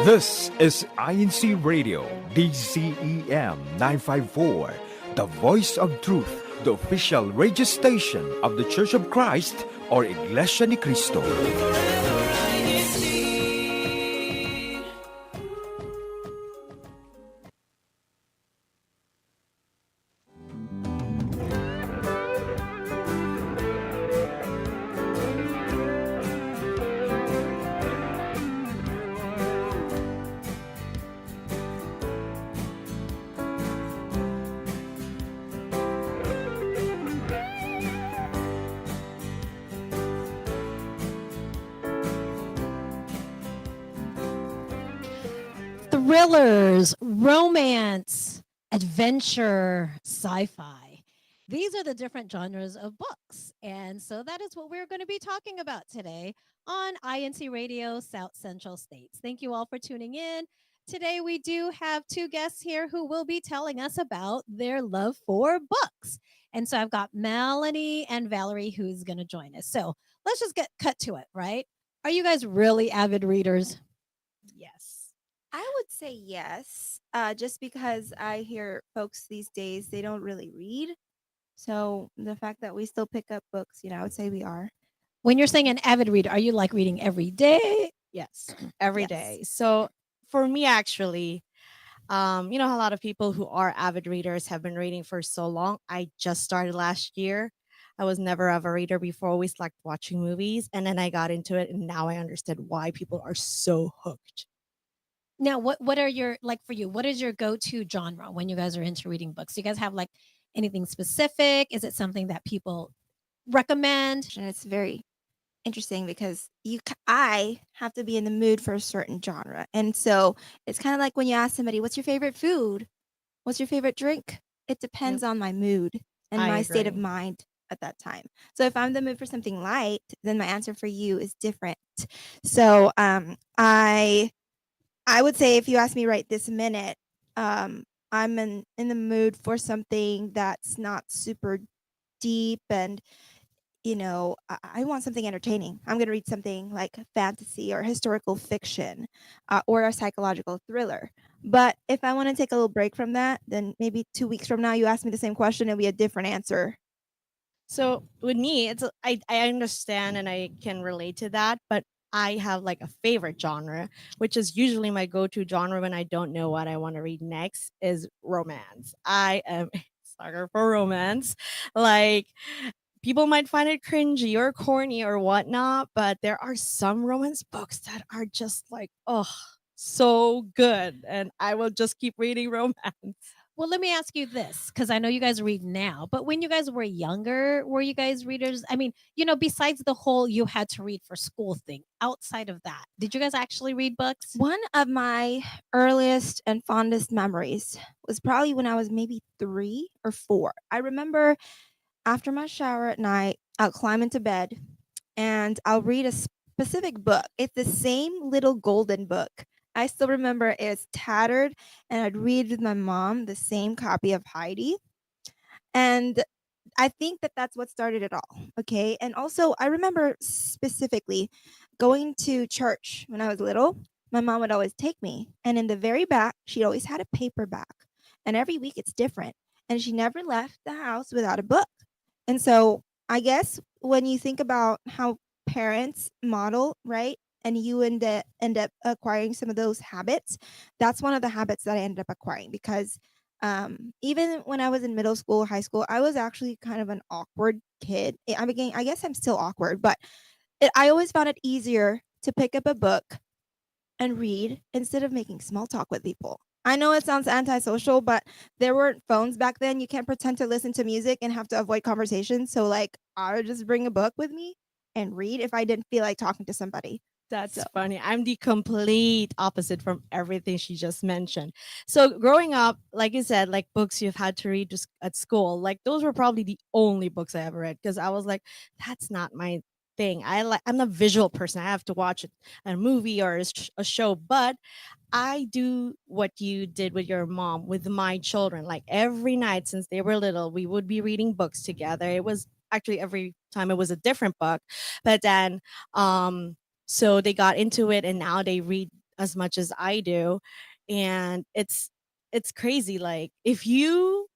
This is INCRadio, DCEM 954, the voice of truth, the official radio station of the Church of Christ or Iglesia ni Cristo. Thrillers, romance, adventure, sci-fi. These are the different genres of books. And so that is what we're going to be talking about today on INC Radio South Central States. Thank you all for tuning in. Today we do have two guests here who will be telling us about their love for books. And so I've got Melanie and Valerie who's going to join us. So let's just get cut to it, right? Are you guys really avid readers? Yes. I would say yes, just because I hear folks these days, they don't really read. So the fact that we still pick up books, I would say we are. When you're saying an avid reader, are you like reading every day? Yes, every Yes. day. So for me, actually, a lot of people who are avid readers have been reading for so long. I just started last year. I was never a reader before, always liked watching movies. And then I got into it, and now I understand why people are so hooked. Now, what are your, like for you, what is your go-to genre when you guys are into reading books? Do you guys have like anything specific? Is it something that people recommend? And it's very interesting because I have to be in the mood for a certain genre. And so it's kind of like when you ask somebody, what's your favorite food? What's your favorite drink? It depends on my mood and I my state of agree. mind at that time. So if I'm in the mood for something light, then my answer for you is different. So I would say if you ask me right this minute, I'm in the mood for something that's not super deep and I want something entertaining. I'm going to read something like fantasy or historical fiction or a psychological thriller. But if I want to take a little break from that, then maybe 2 weeks from now, you ask me the same question, it'll be a different answer. So with me, I understand and I can relate to that, but I have like a favorite genre, which is usually my go-to genre when I don't know what I want to read next, is romance. I am a sucker for romance. Like, people might find it cringy or corny or whatnot, but there are some romance books that are just like, oh, so good. And I will just keep reading romance. Well, let me ask you this, because I know you guys read now, but when you guys were younger, were you guys readers? I mean, besides the whole you had to read for school thing, outside of that, did you guys actually read books? One of my earliest and fondest memories was probably when I was maybe 3 or 4. I remember after my shower at night, I'll climb into bed and I'll read a specific book. It's the same little golden book. I still remember it's tattered, and I'd read with my mom the same copy of Heidi. And I think that that's what started it all. Okay. And also, I remember specifically going to church when I was little. My mom would always take me. And in the very back, she always had a paperback. And every week it's different. And she never left the house without a book. And so I guess when you think about how parents model, right? And you end up acquiring some of those habits, that's one of the habits that I ended up acquiring because even when I was in middle school, high school, I was actually kind of an awkward kid. I guess I'm still awkward, but I always found it easier to pick up a book and read instead of making small talk with people. I know it sounds antisocial, but there weren't phones back then. You can't pretend to listen to music and have to avoid conversation. So, like, I would just bring a book with me and read if I didn't feel like talking to somebody. That's So- funny. I'm the complete opposite from everything she just mentioned. So growing up, like you said, like books you've had to read just at school, like those were probably the only books I ever read because I was like, that's not my thing. I'm a visual person. I have to watch a movie or a show, but I do what you did with your mom with my children. Like every night since they were little, we would be reading books together. It was actually every time it was a different book, but then so they got into it and now they read as much as I do. And it's crazy. Like if you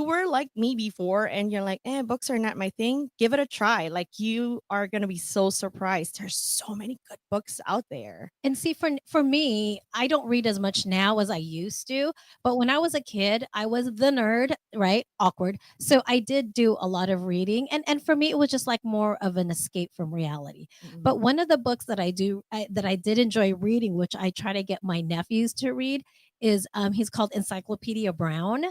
were like me before and you're like, books are not my thing, give it a try. Like you are gonna be so surprised. There's so many good books out there. And see, for me, I don't read as much now as I used to. But when I was a kid, I was the nerd, right? Awkward. So I did do a lot of reading, and for me, it was just like more of an escape from reality. But one of the books that that I did enjoy reading, which I try to get my nephews to read, is he's called Encyclopedia Brown,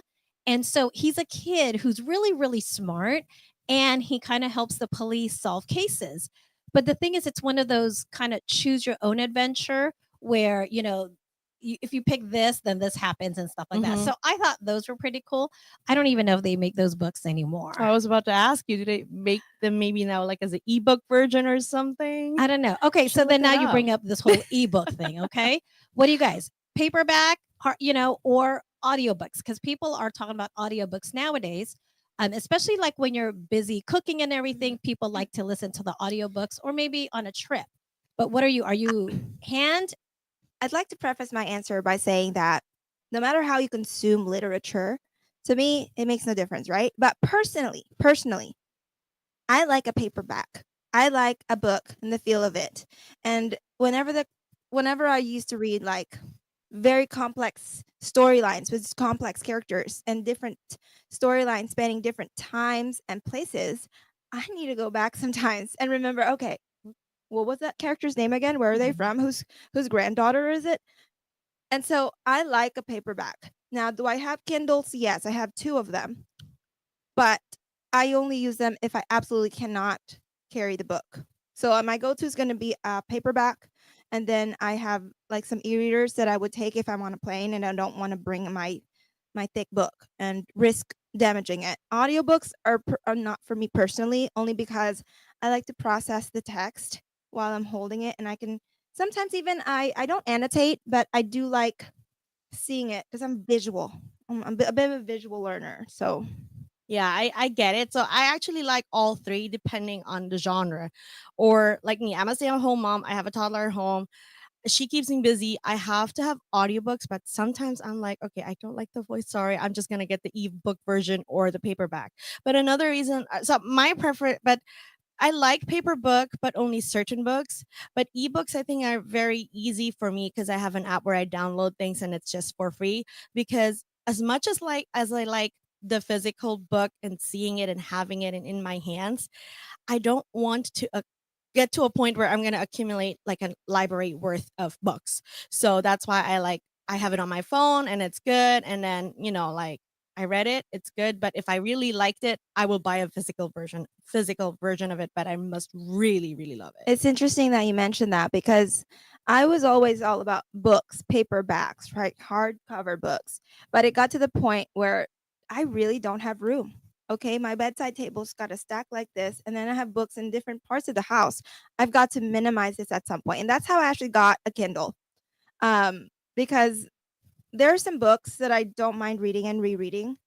and so he's a kid who's really really smart, and he kind of helps the police solve cases. But the thing is, it's one of those kind of choose your own adventure where, if you pick this, then this happens and stuff like that. Mhm. So I thought those were pretty cool. I don't even know if they make those books anymore. I was about to ask you, do they make them maybe now like as an ebook version or something? I don't know. Okay, so Should then look now it you up. bring up this whole ebook thing. Okay, what do you guys paperback, or audiobooks? Because people are talking about audiobooks nowadays. Especially like when you're busy cooking and everything, people like to listen to the audiobooks or maybe on a trip. But what are you? Are you hand? I'd like to preface my answer by saying that no matter how you consume literature, to me, it makes no difference, right? But personally, I like a paperback. I like a book and the feel of it. And whenever I used to read like very complex storylines with complex characters and different storylines spanning different times and places, I need to go back sometimes and remember, okay, what was that character's name again? Where are they from? Whose granddaughter is it? And so I like a paperback. Now, do I have Kindles? Yes, I have 2 of them. But I only use them if I absolutely cannot carry the book. So my go-to is going to be a paperback, and then I have like some e-readers that I would take if I'm on a plane and I don't want to bring my thick book and risk damaging it. Audiobooks are not for me personally, only because I like to process the text while I'm holding it, and I can sometimes even I don't annotate, but I do like seeing it because I'm visual. I'm a bit of a visual learner, so Yeah, I get it. So I actually like all three depending on the genre. Or like me, I'm a stay-at-home mom. I have a toddler at home. She keeps me busy. I have to have audiobooks, but sometimes I'm like, okay, I don't like the voice. Sorry, I'm just gonna get the ebook version or the paperback. But another reason, so my preference, but I like paper book, but only certain books. But ebooks, I think, are very easy for me because I have an app where I download things and it's just for free. Because as much as I like the physical book and seeing it and having it in my hands, I don't want to get to a point where I'm going to accumulate like a library worth of books. So that's why I have it on my phone and it's good. And then, like I read it, it's good. But if I really liked it, I will buy a physical version of it. But I must really, really love it. it's interesting that you mentioned that because I was always all about books, paperbacks, right? Hardcover books. But it got to the point where I really don't have room. Okay, my bedside table's got a stack like this, and then I have books in different parts of the house. I've got to minimize this at some point, and that's how I actually got a Kindle. Because there are some books that I don't mind reading and rereading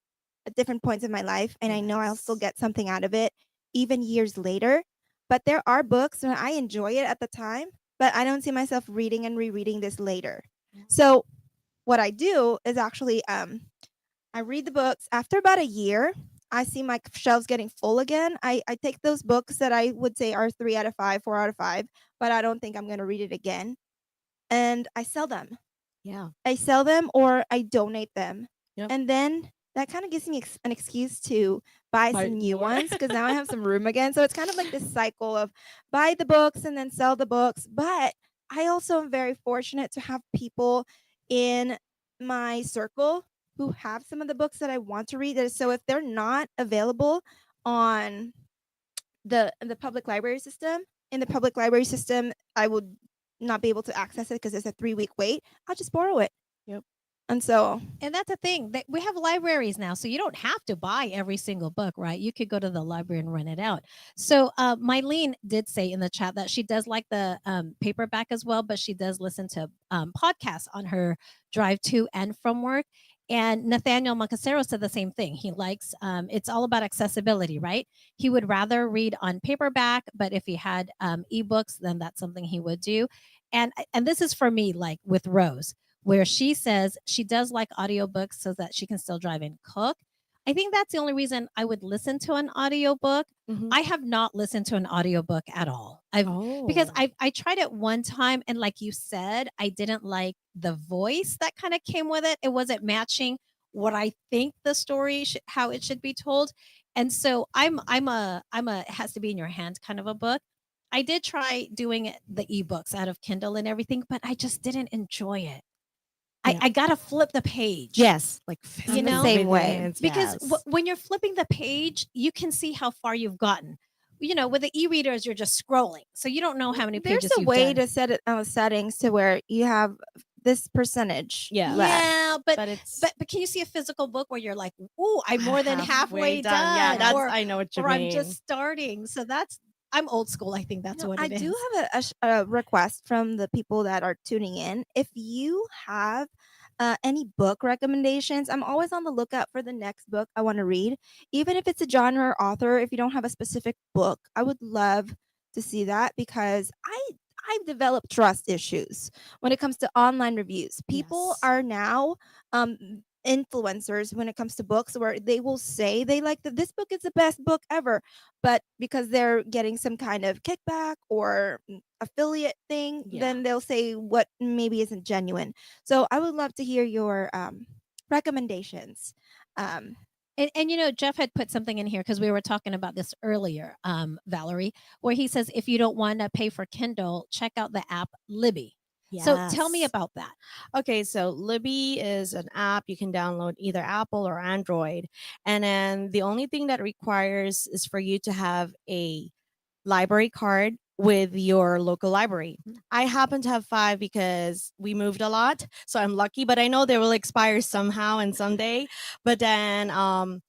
at different points in my life, and I know I'll still Yes. get something out of it even years later. But there are books when I enjoy it at the time, but I don't see myself reading and rereading this later. So what I do is actually I read the books after about a year. I see my shelves getting full again. I take those books that I would say are 3 out of 5, 4 out of 5, but I don't think I'm going to read it again. And I sell them. Yeah. I sell them or I donate them. Yep. And then that kind of gives me an excuse to buy Buy some new more. ones because now I have some room again. So it's kind of like this cycle of buy the books and then sell the books. But I also am very fortunate to have people in my circle who have some of the books that I want to read. So if they're not available on the public library system, in the public library system, I would not be able to access it because it's a 3-week wait. I'll just borrow it. Yep. And so And that's the thing that we have libraries now, so you don't have to buy every single book, right? You could go to the library and rent it out. So Mylene did say in the chat that she does like the paperback as well, but she does listen to podcasts on her drive to and from work. And Nathaniel Moncasero said the same thing. He likes it's all about accessibility, right? He would rather read on paperback, but if he had ebooks, then that's something he would do. And this is for me, like with Rose, where she says she does like audiobooks so that she can still drive and cook. I think that's the only reason I would listen to an audiobook. Mhm. I have not listened to an audiobook at all. Because Oh. I tried it one time, and like you said, I didn't like the voice that kind of came with it. It wasn't matching what I think the story how it should be told. And so I'm a it has to be in your hand kind of a book. I did try doing the ebooks out of Kindle and everything, but I just didn't enjoy it. Yeah. I gotta flip the page. Yes, like You I'm the know? same way. minutes, Because yes. when you're flipping the page, you can see how far you've gotten. With the e-readers, you're just scrolling, so you don't know how many There's pages a you've way done. to set it settings to where you have this percentage Yeah. left. Yeah, but But it's but can you see a physical book where you're like, "Ooh, I'm more than halfway done," Yeah, that's or I know what you or I'm mean. just starting. So I'm old school. I think that's what I it do is. have a request from the people that are tuning in. If you have any book recommendations, I'm always on the lookout for the next book I want to read. Even if it's a genre or author, if you don't have a specific book, I would love to see that because I've developed trust issues when it comes to online reviews. People Yes. are now influencers when it comes to books where they will say they like that this book is the best book ever, but because they're getting some kind of kickback or affiliate thing, Yeah. then they'll say what maybe isn't genuine. So I would love to hear your recommendations. Um, And Jeff had put something in here because we were talking about this earlier, Valerie, where he says if you don't want to pay for Kindle, check out the app Libby. So tell me Yes. about that. Okay, so Libby is an app you can download either Apple or Android. And then the only thing that requires is for you to have a library card with your local library. I happen to have 5 because we moved a lot, so I'm lucky, but I know they will expire somehow and someday. But then and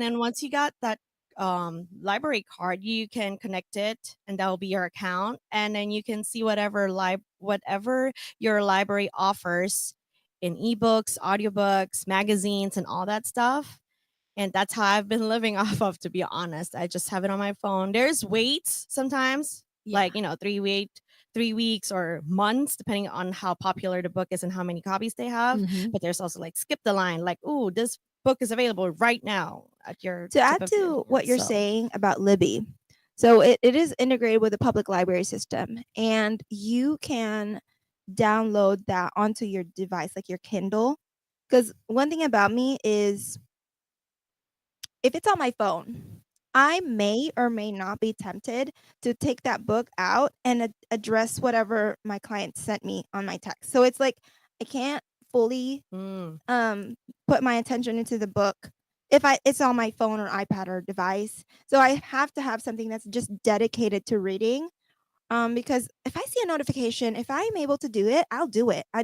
then once you got that library card, you can connect it and that will be your account, and then you can see whatever your library offers in ebooks, audiobooks, magazines and all that stuff. And that's how I've been living off of, to be honest. I just have it on my phone. There's waits sometimes, Yeah. like, 3 weeks or months, depending on how popular the book is and how many copies they have. Mhm. But there's also like skip the line, like, ooh, this book is available right now at your to tip add of to your what you're so. saying about Libby, so it is integrated with the public library system, and you can download that onto your device, like your Kindle. Because one thing about me is if it's on my phone, I may or may not be tempted to take that book out and address whatever my client sent me on my text. So it's like I can't fully put my attention into the book if it's on my phone or iPad or device. So I have to have something that's just dedicated to reading. Because if I see a notification, if I'm able to do it, I'll do it. I'm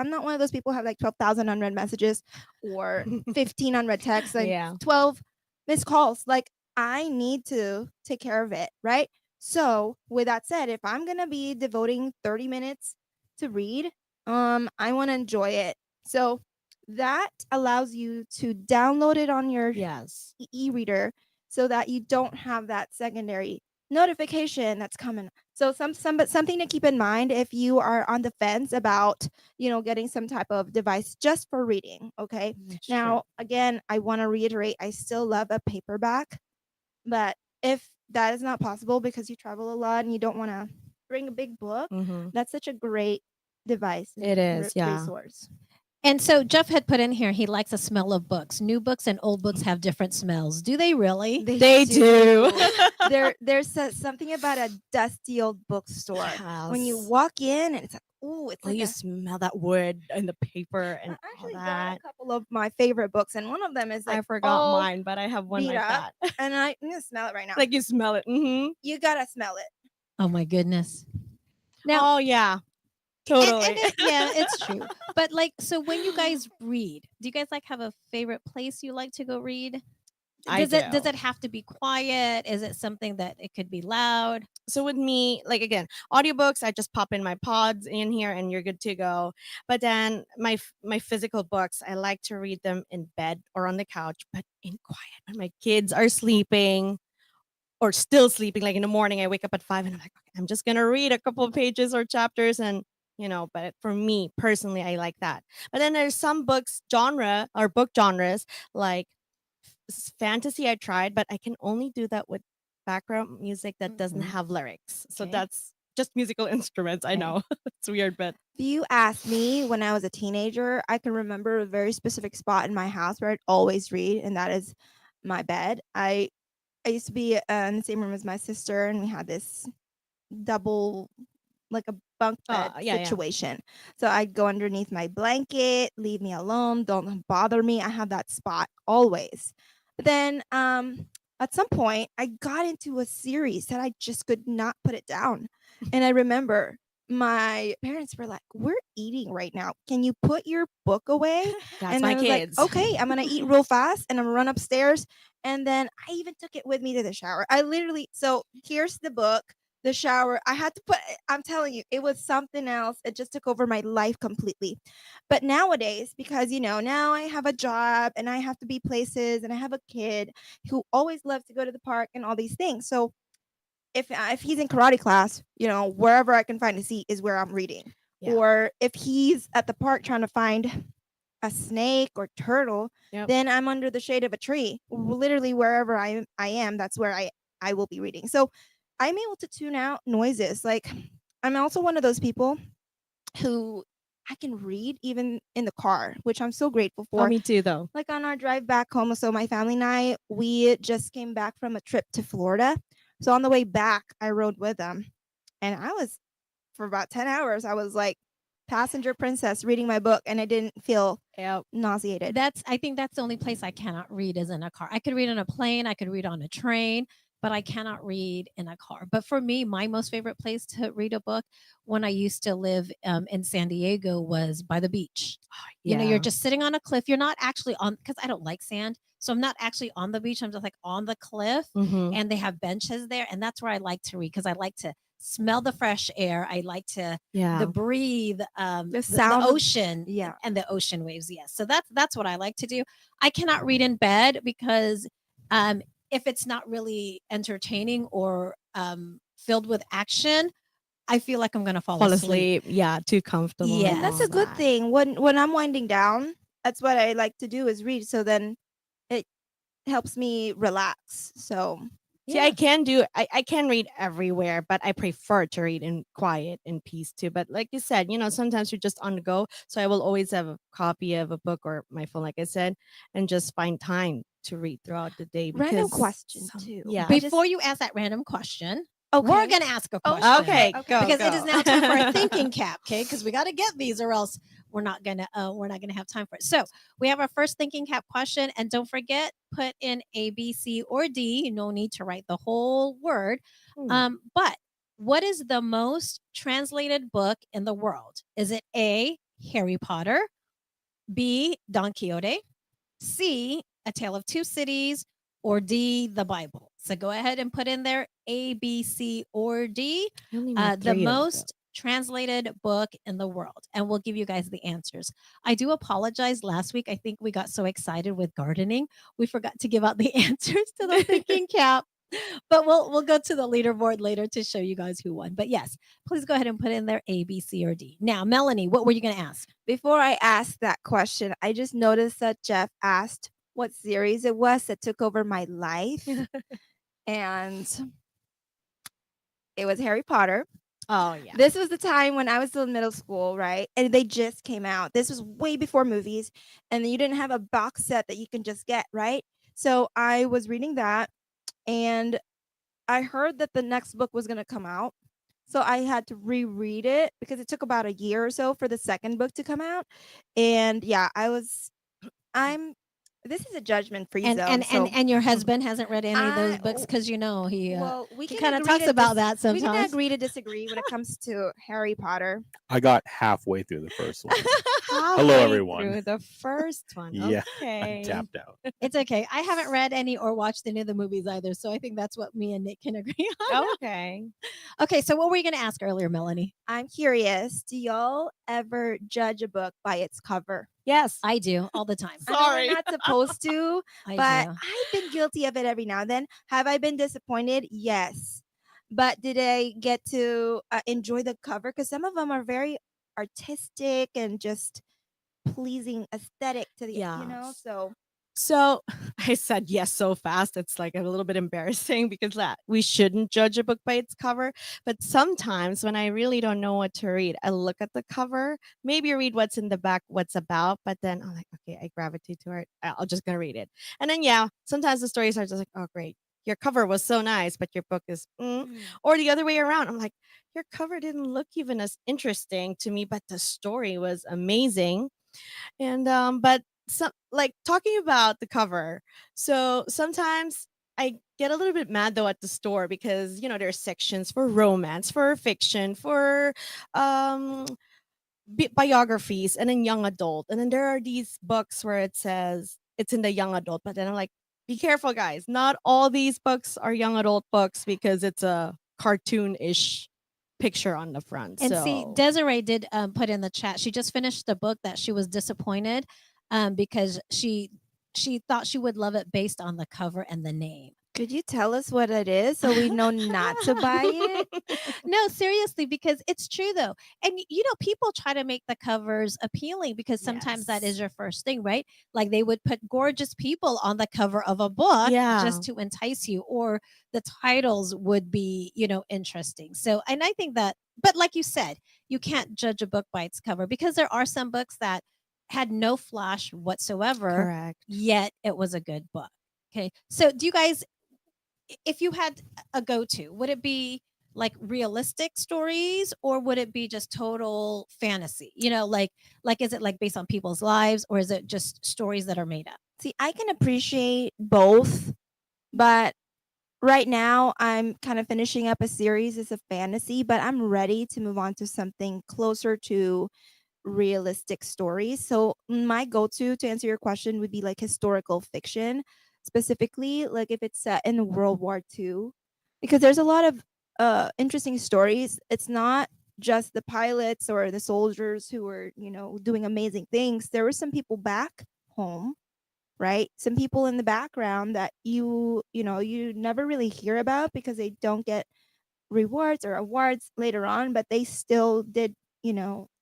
not one of those people who have like 12,000 unread messages or 15 unread texts and Yeah. 12 missed calls. Like I need to take care of it, right? So with that said, if I'm gonna be devoting 30 minutes to read, I want to enjoy it. So that allows you to download it on your Yes. e-reader so that you don't have that secondary notification that's coming. So but something to keep in mind if you are on the fence about, getting some type of device just for reading, okay? That's Now, again, I want to reiterate I still love a paperback, but if that is not possible because you travel a lot and you don't want to bring a big book, true. that's such a great device and It is, yeah. resource. And so Jeff had put in here he likes the smell of books. New books and old books have different smells. Do they really? They do. There's something about a dusty old bookstore when you Yes. walk in and it's like, ooh, it's Oh, like you smell that wood and the paper I and all actually got that. a couple of my favorite books, and one of them is like I forgot all mine, but I have one beat like up, that. and I'm gonna smell it right now. Like you smell it. Mm-hmm. You gotta smell it. Oh my goodness. Now, Oh yeah, and totally. it's true. But so when you guys read, do you guys have a favorite place you like to go read? I Does do. it have to be quiet? Is it something that it could be loud? So with me, like again, audiobooks, I just pop in my pods in here and you're good to go. But then my physical books, I like to read them in bed or on the couch, but in quiet when my kids are sleeping or still sleeping. Like in the morning, I wake up at 5 and I'm like, okay, I'm just gonna read a couple of pages or chapters, and but for me personally, I like that. But then there's some books genre or book genres like fantasy. I tried, but I can only do that with background music that doesn't Mhm. have lyrics. So Okay. that's just musical instruments. I Okay. know it's weird, but If you ask me, when I was a teenager, I can remember a very specific spot in my house where I'd always read, and that is my bed. I used to be in the same room as my sister, and we had this double, like a bunk bed yeah, yeah. situation. So I'd go underneath my blanket, leave me alone, don't bother me. I have that spot always. But then at some point I got into a series that I just could not put it down. And I remember my parents were like, "We're eating right now. Can you put your book away?" That's And my I was kids. like, "Okay, I'm gonna eat real fast and I'm gonna run upstairs." And then I even took it with me to the shower. I literally, so here's the book, the shower. I had to put, I'm telling you, it was something else. It just took over my life completely. But nowadays, because now I have a job and I have to be places and I have a kid who always loves to go to the park and all these things. So if he's in karate class, wherever I can find a seat is where I'm reading. Yeah. Or if he's at the park trying to find a snake or turtle, Yep. then I'm under the shade of a tree. Literally wherever I am, that's where I will be reading. So I'm able to tune out noises. Like, I'm also one of those people who I can read even in the car, which I'm so grateful Oh, for. me too, though. Like on our drive back home, so my family and I, we just came back from a trip to Florida. So on the way back, I rode with them, and I was, for about 10 hours, I was like passenger princess reading my book, and I didn't feel Yep. nauseated. I think that's the only place I cannot read is in a car. I could read on a plane, I could read on a train, but I cannot read in a car. But for me, my most favorite place to read a book when I used to live in San Diego was by the beach. You're just sitting on a cliff. You're not actually on, because I don't like sand. So I'm not actually on the beach. I'm just like on the cliff, Mhm. and they have benches there. And that's where I like to read because I like to smell the fresh air. I like to Yeah. sound of- ocean yeah. and the ocean waves. Yes. So that's what I like to do. I cannot read in bed because if it's not really entertaining or filled with action, I feel like I'm gonna fall asleep. Yeah, too comfortable. Yeah. And that's a good thing. When I'm winding down, that's what I like to do is read. So then it helps me relax. So See, I can read everywhere, but I prefer to read in quiet and peace too. But like you said, sometimes you're just on the go. So I will always have a copy of a book or my phone, like I said, and just find time to read throughout the day. Random Because question too. Yeah. Before you ask that random question, Okay. we're gonna ask a Oh, question. Okay, Okay. go, Because it is go. now time for a thinking cap, okay? Because we got to get these, or else we're not gonna have time for it. So we have our first thinking cap question, and don't forget, put in A, B, C, or D. No need to write the whole word. But what is the most translated book in the world? Is it A, Harry Potter, B, Don Quixote, C, A Tale of Two Cities, or D, the Bible? So go ahead and put in there A, B, C, or D, the most translated book in the world. And we'll give you guys the answers. I do apologize. Last week, I think we got so excited with gardening, we forgot to give out the answers to the thinking cap. But we'll go to the leaderboard later to show you guys who won. But yes, please go ahead and put in there A, B, C, or D. Now, Melanie, what were you going to ask? Before I ask that question, I just noticed that Jeff asked what series it was that took over my life. And it was Harry Potter. Oh, yeah. This was the time when I was still in middle school, right? And they just came out. This was way before movies, and you didn't have a box set that you can just get, right? So I was reading that, and I heard that the next book was going to come out. So I had to reread it because it took about a year or so for the second book to come out. And yeah, this is a judgment-free zone. And your husband hasn't read any of those books because he we he can kind of agree talks to about that we can sometimes. agree to disagree when it comes to Harry Potter. I got halfway through the first one. Hello, halfway everyone. through the first one. Yeah, Okay. I'm tapped out. It's okay. I haven't read any or watched any of the movies either, so I think that's what me and Nick can agree on. Okay. Okay, so what were you going to ask earlier, Melanie? I'm curious. Do y'all ever judge a book by its cover? Yes. I do all the time. I know Sorry. we're not supposed to, I but do. I've been guilty of it every now and then. Have I been disappointed? Yes. But did I get to enjoy the cover? Because some of them are very artistic and just pleasing aesthetic to the, Yeah. so So I said yes so fast. It's like a little bit embarrassing because that we shouldn't judge a book by its cover. But sometimes when I really don't know what to read, I look at the cover, maybe read what's in the back, what's about, but then I'm like, okay, I gravitate to it. I'll just gonna read it. And then yeah, sometimes the stories are just like, oh great, your cover was so nice, but your book is or the other way around. I'm like, your cover didn't look even as interesting to me, but the story was amazing. And but some like talking about the cover. So sometimes I get a little bit mad though at the store because there's sections for romance, for fiction, for um biographies, and then young adult. And then there are these books where it says it's in the young adult, but then I'm like, be careful guys. Not all these books are young adult books because it's a cartoon-ish picture on the front. And see, So Desiree did put in the chat. She just finished a book that she was disappointed because she thought she would love it based on the cover and the name. could you tell us what it is so we know not to buy it? No, seriously, because it's true though. And people try to make the covers appealing because sometimes that is Yes. your first thing, right? Like they would put gorgeous people on the cover of a book Yeah. just to entice you, or the titles would be, interesting. So, and I think that, but like you said, you can't judge a book by its cover because there are some books that had no flash whatsoever, Correct. yet it was a good book. Okay. So, do you guys, if you had a go-to, would it be like realistic stories or would it be just total fantasy? Like is it like based on people's lives or is it just stories that are made up? See, I can appreciate both, but right now I'm kind of finishing up a series. It's a fantasy, but I'm ready to move on to something closer to realistic stories. So my go-to to answer your question would be like historical fiction, specifically like if it's set in World War II, because there's a lot of interesting stories. It's not just the pilots or the soldiers who were, doing amazing things. There were some people back home, right? Some people in the background that you never really hear about because they don't get rewards or awards later on, but they still did,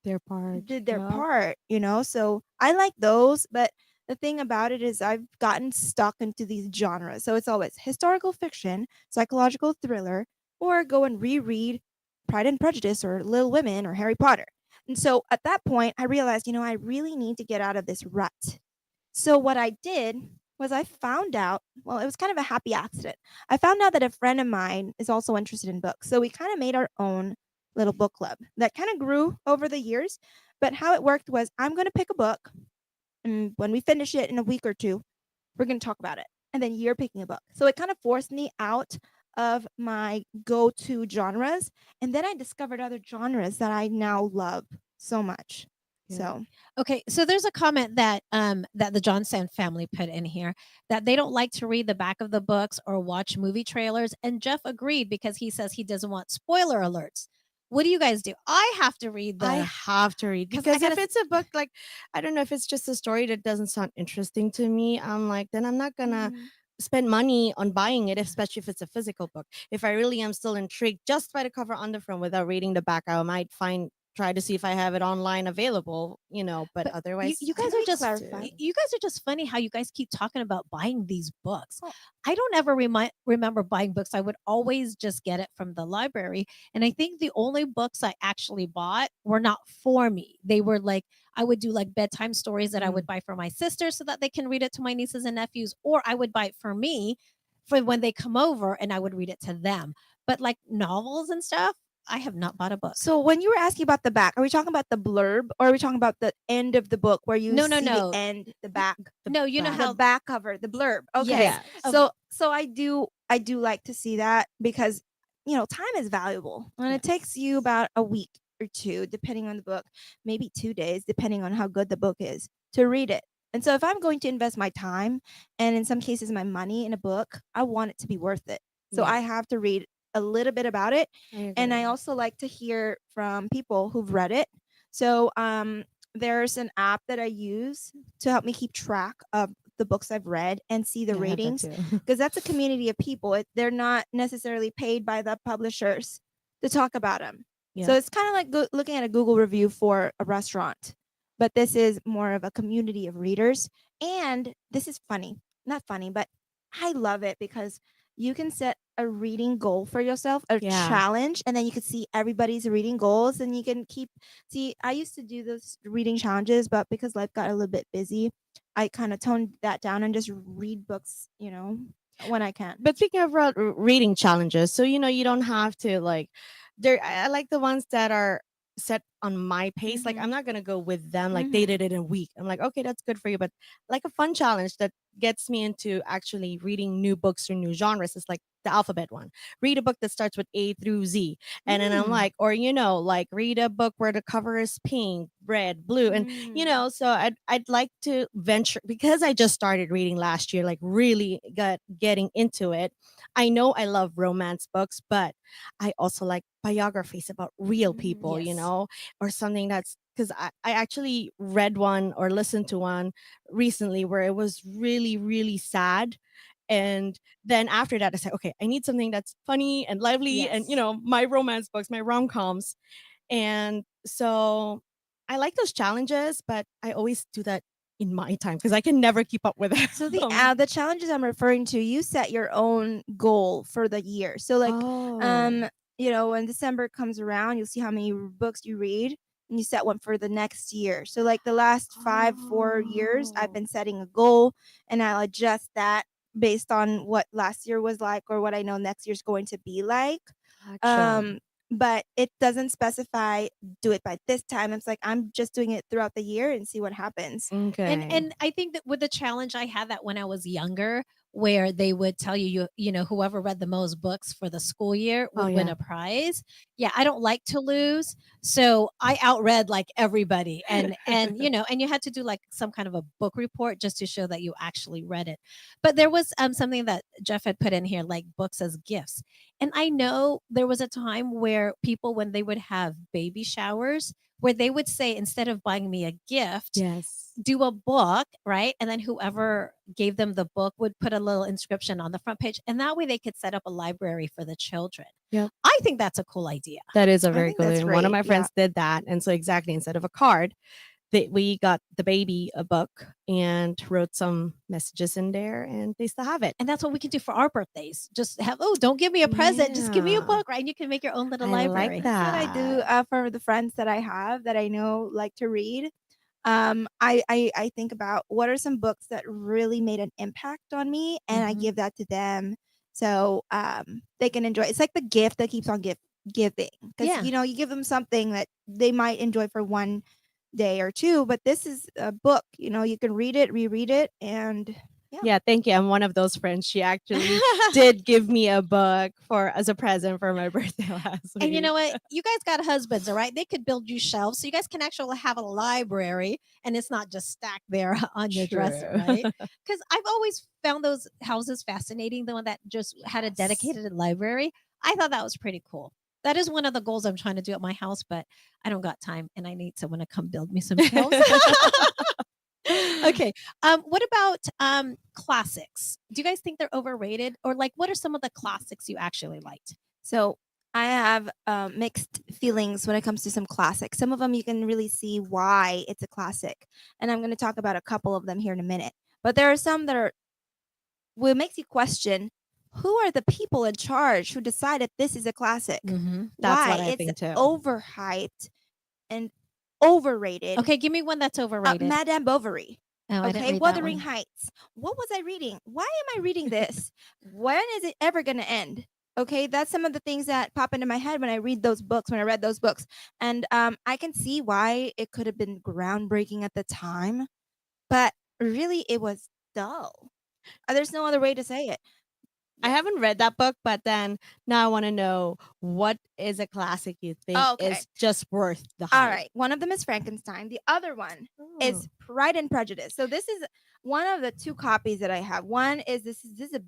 Their part. did their Yeah. part, so I like those. But the thing about it is I've gotten stuck into these genres, so it's always historical fiction, psychological thriller, or go and reread Pride and Prejudice or Little Women or Harry Potter. And so at that point I realized, I really need to get out of this rut. So what I did was I found out, well, it was kind of a happy accident. I found out that a friend of mine is also interested in books. So we kind of made our own little book club that kind of grew over the years. But how it worked was I'm going to pick a book, and when we finish it in a week or two, we're going to talk about it. And then you're picking a book. So it kind of forced me out of my go-to genres, and then I discovered other genres that I now love so much. Yeah. So Okay, so there's a comment that that the Johnson family put in here that they don't like to read the back of the books or watch movie trailers, and Jeff agreed because he says he doesn't want spoiler alerts. What do you guys do? I have to read I the have to read 'Cause I because if gotta it's a book like I don't know if it's just a story that doesn't sound interesting to me, I'm like then I'm not gonna spend money on buying it, especially if it's a physical book. If I really am still intrigued just by the cover on the front without reading the back, I might try to see if I have it online available, but But otherwise you guys Can are we just clarify? you guys are just funny how you guys keep talking about buying these books. Oh. I don't ever remember buying books. I would always just get it from the library. And I think the only books I actually bought were not for me. They were like I would do like bedtime stories that I would buy for my sister so that they can read it to my nieces and nephews, or I would buy it for me for when they come over and I would read it to them. But like novels and stuff, I have not bought a book. So when you were asking about the back, are we talking about the blurb or are we talking about the end of the book where you No, see no. the end, the back, No, you know back. the how back cover, the blurb? Okay. Yes. So I do like to see that because time is valuable and it takes you about a week or two, depending on the book, maybe 2 days, depending on how good the book is, to read it. And so if I'm going to invest my time and in some cases my money in a book, I want it to be worth it. So Yeah. I have to read a little bit about it. I And I agree. also like to hear from people who've read it. So there's an app that I use to help me keep track of the books I've read and see the Yeah, I have that ratings, too. because that's a community of people. They're not necessarily paid by the publishers to talk about them. So Yeah. it's kind of like looking at a Google review for a restaurant, but this is more of a community of readers. And this is funny, not funny, but I love it because you can set a reading goal for yourself, a Yeah. challenge, and then you can see everybody's reading goals, and you can see. I used to do those reading challenges, but because life got a little bit busy, I kind of toned that down and just read books, when I can. But speaking of reading challenges, so you don't have to like. I like the ones that are set on my pace. Like I'm Mhm. not gonna go with them. Like they Mhm. did it in a week. I'm like, okay, that's good for you. But like a fun challenge that gets me into actually reading new books or new genres is like the alphabet one. Read a book that starts with A through Z, and then I'm Mm. like, or like read a book where the cover is pink, red, blue, and Mm. so I'd like to venture because I just started reading last year, like really got getting into it. I know I love romance books, but I also like biographies about real Mhm. people, Yes. or something that's because I actually read one or listened to one recently where it was really, really sad. And then after that, I said, okay, I need something that's funny and lively and, Yes. my romance books, my rom coms. And so I like those challenges, but I always do that in my time because I can never keep up with it. So the challenges I'm referring to, you set your own goal for the year. So like Oh. when December comes around, you'll see how many books you read and you set one for the next year. So like the last 4 years, I've Oh. been setting a goal and I'll adjust that based on what last year was like or what I know next year's going to be like. Gotcha. Um but it doesn't specify do it by this time. It's like I'm just doing it throughout the year and see what happens. Okay. And I think that with the challenge, I had that when I was younger, where they would tell you, whoever read the most books for the school year Oh would win yeah. a prize. Yeah, I don't like to lose, so I outread like everybody, and you had to do like some kind of a book report just to show that you actually read it. But there was something that Jeff had put in here, like books as gifts, and I know there was a time where people, when they would have baby showers, where they would say, instead of buying me a gift, Yes. do a book, right? And then whoever gave them the book would put a little inscription on the front page. And that way they could set up a library for the children. Yep. I think that's a cool idea. That is a I very think good that's one. One of great. my Yeah. friends did that. And so exactly instead of a card, we got the baby a book and wrote some messages in there and they still have it. And that's what we can do for our birthdays. Just have, oh, don't give me a present. Just give me a Yeah. book, right? And you can make your own little I like library. That's what I do that. for the friends that I have that I know like to read. I think about what are some books that really made an impact on me, and I Mhm. give that to them so they can enjoy. It's like the gift that keeps on giving, because Yeah. you give them something that they might enjoy for one day or two, but this is a book. You can read it, reread it, and yeah. Yeah, thank you. I'm one of those friends. She actually did give me a book as a present for my birthday last And you week. know what? You guys got husbands, all right? They could build you shelves. So you guys can actually have a library and it's not just stacked there on your dresser, True. right? Because I've always found those houses fascinating, the one that just had a Yes. dedicated library. I thought that was pretty cool. That is one of the goals I'm trying to do at my house, but I don't got time and I need someone to come build me some shelves. Okay. What about classics? Do you guys think they're overrated? Or like what are some of the classics you actually liked? So I have mixed feelings when it comes to some classics. Some of them you can really see why it's a classic, and I'm going to talk about a couple of them here in a minute. But there are some that will makes you question who are the people in charge who decided this is a classic. Mm-hmm. That's Why what I it's think too. overhyped and overrated. Okay, give me one that's overrated. Madame Bovary. Oh, I didn't Okay, read that Wuthering one. Heights. What was I reading? Why am I reading this? When is it ever going to end? Okay, that's some of the things that pop into my head when I read those books, when I read those books. And I can see why it could have been groundbreaking at the time, but really it was dull. There's no other way to say it. I haven't read that book, but then now I want to know, what is a classic you think Okay. is just worth the All hype? right. One of them is Frankenstein. The other one Oh. is Pride and Prejudice. So this is one of the two copies that I have. One is this is a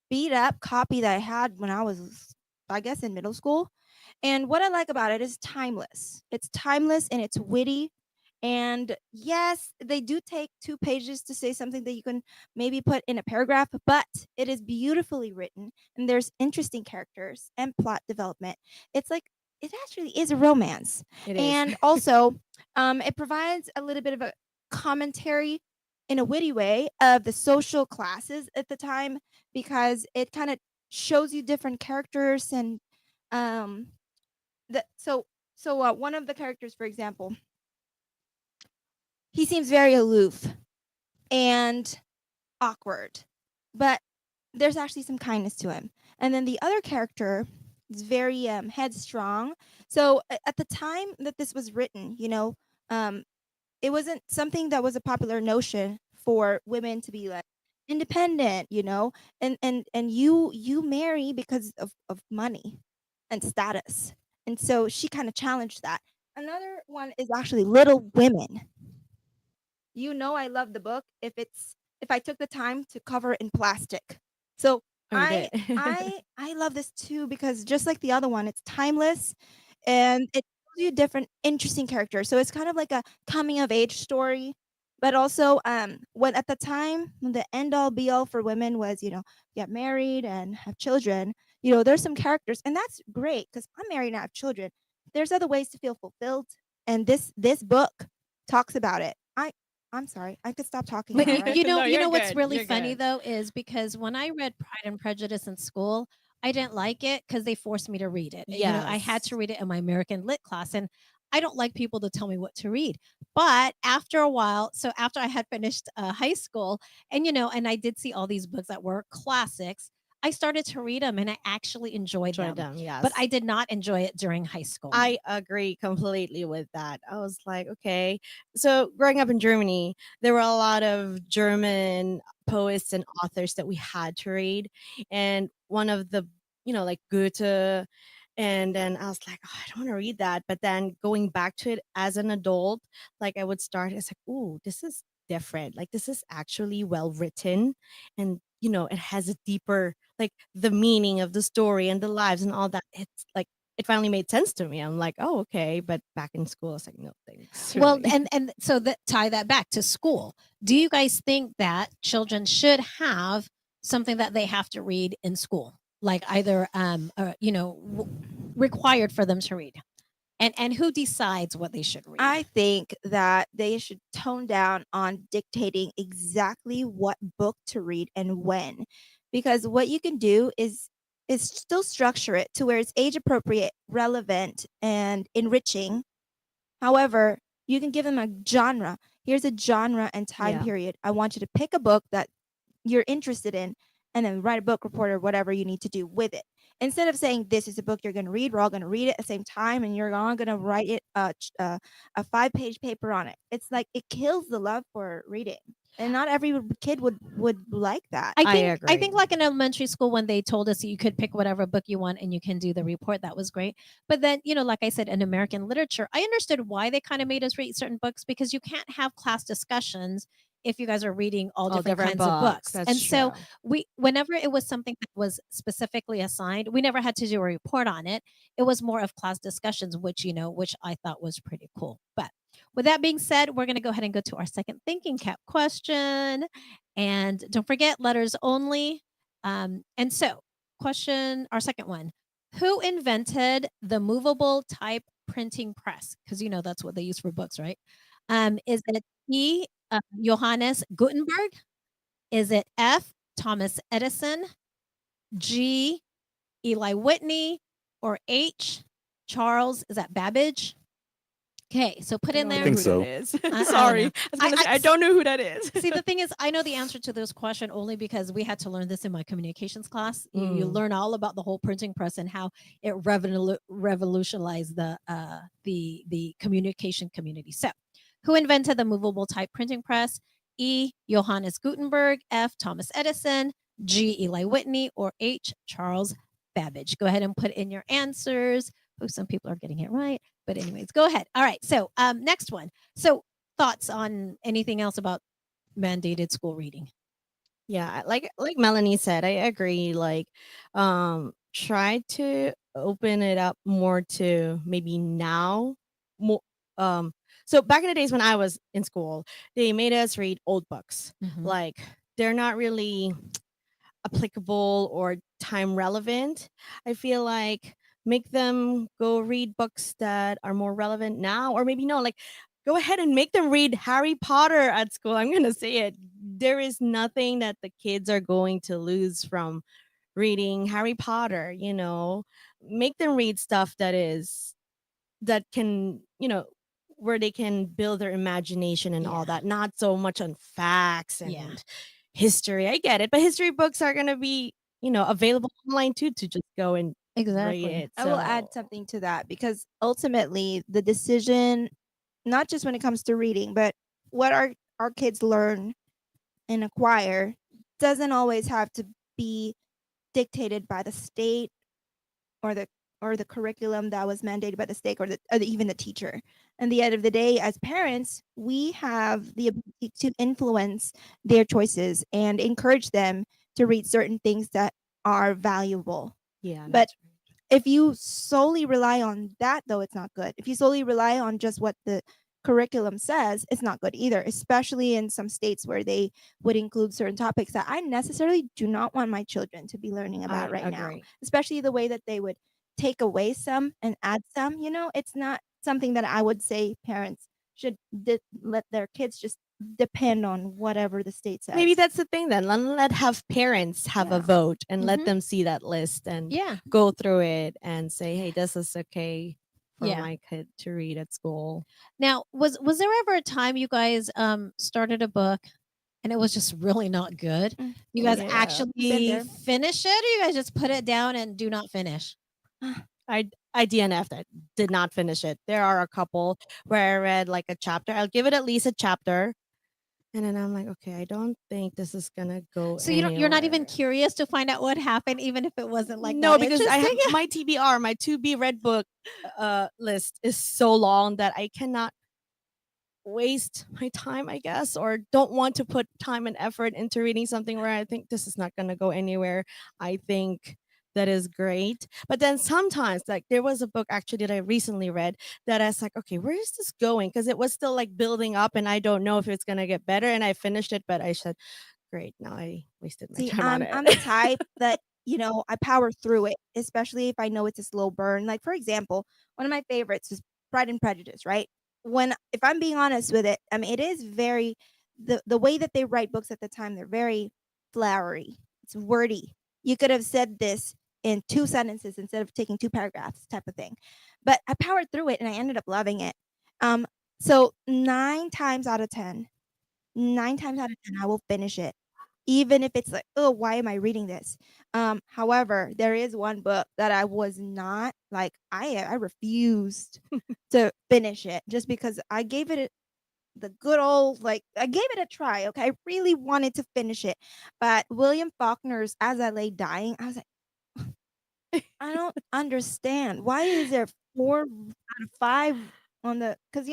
beat up copy that I had when I was, I guess, in middle school. And what I like about it is timeless. It's timeless and it's witty. And yes, they do take 2 pages to say something that you can maybe put in a paragraph, but it is beautifully written and there's interesting characters and plot development. It's like it actually is a romance. It is. And also, it provides a little bit of a commentary in a witty way of the social classes at the time, because it kind of shows you different characters and um one of the characters, for example, he seems very aloof and awkward, but there's actually some kindness to him. And then the other character is very headstrong. So at the time that this was written, um, it wasn't something that was a popular notion for women to be like independent, and you marry because of money and status. And so she kind of challenged that. Another one is actually Little Women. I love the book if I took the time to cover it in plastic. So Oh, you I did. I love this too, because just like the other one, it's timeless and it shows you different interesting characters. So it's kind of like a coming of age story, but also when at the time the end all be all for women was, get married and have children. There's some characters, and that's great because I'm married and I have children. There's other ways to feel fulfilled, and this book talks about it. I'm sorry. I could stop talking But now, right? No, you you're know what's good, really you're funny good. though is because when I read Pride and Prejudice in school, I didn't like it because they forced me to read it. I had to Yes. read it in my American Lit class, and I don't like people to tell me what to read. But after a while, so after I had finished high school, and I did see all these books that were classics, I started to read them, and I actually enjoyed Enjoy them. them, yes. But I did not enjoy it during high school. I agree completely with that. I was like, okay. So growing up in Germany, there were a lot of German poets and authors that we had to read. And one of the, like Goethe. And then I was like, oh, I don't want to read that. But then going back to it as an adult, like I would start, it's like, ooh, this is different. Like this is actually well written. And, it has a deeper, like the meaning of the story and the lives and all that. It's like, it finally made sense to me. I'm like, oh, okay. But back in school, it's like, no thanks. Well, really. and so that tie that back to school. Do you guys think that children should have something that they have to read in school, like either required for them to read? And who decides what they should read? I think that they should tone down on dictating exactly what book to read and when, because what you can do is still structure it to where it's age appropriate, relevant, and enriching. However, you can give them a genre. Here's a genre and time Yeah. period. I want you to pick a book that you're interested in and then write a book report or whatever you need to do with it. Instead of saying this is a book you're going to read, we're all going to read it at the same time and you're all going to write it a 5-page paper on it. It's like it kills the love for reading. And not every kid would like that. I agree. think like in elementary school when they told us you could pick whatever book you want and you can do the report, that was great. But then, like I said, in American literature, I understood why they kind of made us read certain books, because you can't have class discussions if you guys are reading all different kinds of books. That's And so true. whenever it was something that was specifically assigned, we never had to do a report on it. It was more of class discussions, which I thought was pretty cool. But with that being said, we're going to go ahead and go to our second thinking cap question. And don't forget, letters only. And so, our second one: who invented the movable type printing press? Because that's what they use for books, right? Is it E, Johannes Gutenberg? Is it F, Thomas Edison? G, Eli Whitney? Or H, Charles, is that Babbage? Okay, so put in I there. don't know think who so. that I is. don't Sorry. know. I was gonna say, I don't know who that is. See, the thing is, I know the answer to this question only because we had to learn this in my communications class. You learn all about the whole printing press and how it revolutionized the communication community. So, who invented the movable type printing press? E, Johannes Gutenberg. F, Thomas Edison. G. Eli Whitney, or H. Charles Babbage? Go ahead and put in your answers. Oh, some people are getting it right. But anyways, go ahead. All right. So next one. So thoughts on anything else about mandated school reading? Yeah, like Melanie said, I agree. Like, try to open it up more to maybe now more. Um, so back in the days when I was in school, they made us read old books. Mhm. Like, they're not really applicable or time relevant. I feel like make them go read books that are more relevant now, or maybe no, like go ahead and make them read Harry Potter at school. I'm gonna say it. There is nothing that the kids are going to lose from reading Harry Potter, you know. Make them read stuff that can, where they can build their imagination and all Yeah. that, not so much on facts and Yeah. history. I get it, but history books are going to be, available online too to just go and read Exactly. it. I will add something to that because ultimately the decision, not just when it comes to reading, but what our kids learn and acquire doesn't always have to be dictated by the state or the curriculum that was mandated by the state or even the teacher. And the end of the day, as parents, we have the ability to influence their choices and encourage them to read certain things that are valuable. Yeah, But that's right. if you solely rely on that, though, it's not good. If you solely rely on just what the curriculum says, it's not good either, especially in some states where they would include certain topics that I necessarily do not want my children to be learning about I right now, agree. especially the way that they would take away some and add some. It's not something that I would say parents should let their kids just depend on whatever the state says. Maybe that's the thing then. Let have parents have a Yeah. vote and let Mhm. them see that list and Yeah. go through it and say, hey, this is okay for Yeah. my kid to read at school. Now, was there ever a time you guys started a book and it was just really not good? You guys Yeah. Been actually there. finish it, or you guys just put it down and do not finish? I DNF'd it, did not finish it. There are a couple where I read like a chapter. I'll give it at least a chapter. And then I'm like, okay, I don't think this is gonna go So you're not even anywhere. curious to find out what happened, even if it wasn't like No, that because I have interesting? my TBR, my to be read book list is so long that I cannot waste my time, I guess, or don't want to put time and effort into reading something where I think this is not going to go anywhere. I think that is great. But then sometimes, like, there was a book actually that I recently read that I was like, okay, where is this going? Because it was still like building up and I don't know if it's going to get better. And I finished it, but I said, great, now I wasted my See, time on it. I'm the type that, I power through it, especially if I know it's a slow burn. Like, for example, one of my favorites is Pride and Prejudice, right? If I'm being honest with it, I mean, it is very the way that they write books at the time, they're very flowery. It's wordy. You could have said this in two sentences instead of taking two paragraphs type of thing. But I powered through it and I ended up loving it. So 9 times out of 10, I will finish it even if it's like, "Oh, why am I reading this?" However, there is one book that I was not like, I refused to finish it just because I gave it the good old like, I gave it a try, okay? I really wanted to finish it, but William Faulkner's As I Lay Dying, I was like, "I don't understand. Why is there 4 out of 5 on the?" Because